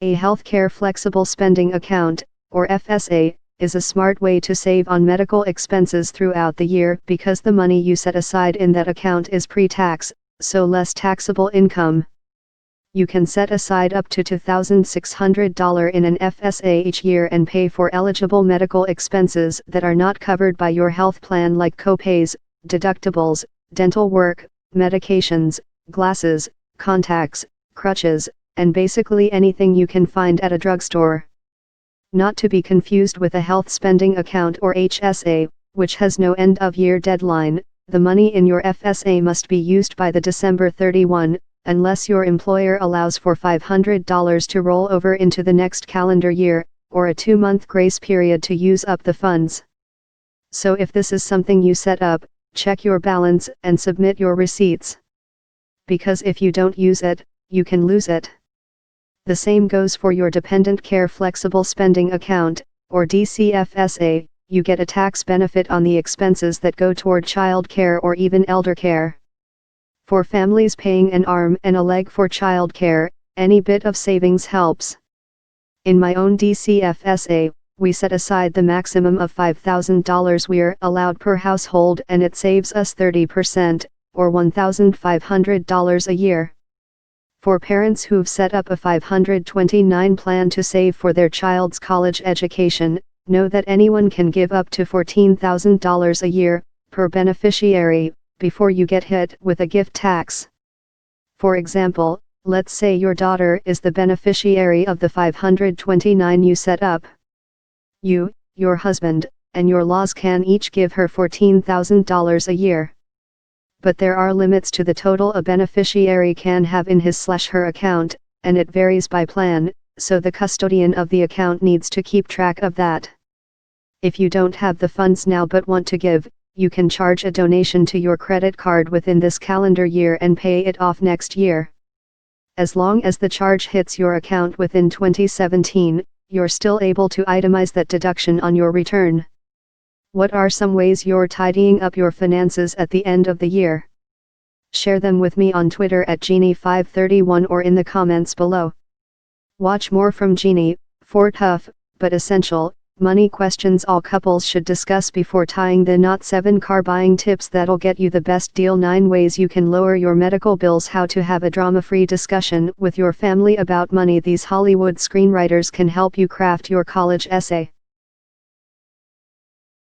A healthcare flexible spending account, or FSA, is a smart way to save on medical expenses throughout the year because the money you set aside in that account is pre-tax, so less taxable income. You can set aside up to $2,600 in an FSA each year and pay for eligible medical expenses that are not covered by your health plan, like copays, deductibles, dental work, medications, glasses, contacts, crutches, and basically anything you can find at a drugstore. Not to be confused with a health spending account, or HSA, which has no end-of-year deadline. The money in your FSA must be used by the December 31, unless your employer allows for $500 to roll over into the next calendar year, or a 2-month grace period to use up the funds. So if this is something you set up, check your balance and submit your receipts. Because if you don't use it, you can lose it. The same goes for your dependent care flexible spending account, or DCFSA. You get a tax benefit on the expenses that go toward child care or even elder care. For families paying an arm and a leg for child care, any bit of savings helps. In my own DCFSA, we set aside the maximum of $5,000 we're allowed per household, and it saves us 30%, or $1,500 a year. For parents who've set up a 529 plan to save for their child's college education, know that anyone can give up to $14,000 a year, per beneficiary, before you get hit with a gift tax. For example, let's say your daughter is the beneficiary of the 529 you set up. You, your husband, and your laws can each give her $14,000 a year. But there are limits to the total a beneficiary can have in his/her account, and it varies by plan, so the custodian of the account needs to keep track of that. If you don't have the funds now but want to give, you can charge a donation to your credit card within this calendar year and pay it off next year. As long as the charge hits your account within 2017, you're still able to itemize that deduction on your return. What are some ways you're tidying up your finances at the end of the year? Share them with me on Twitter at Jeannie531 or in the comments below. Watch more from Jeannie for tough, but essential, money questions all couples should discuss before tying the knot. 7 car buying tips that'll get you the best deal. 9 ways you can lower your medical bills. How to have a drama-free discussion with your family about money. These Hollywood screenwriters can help you craft your college essay.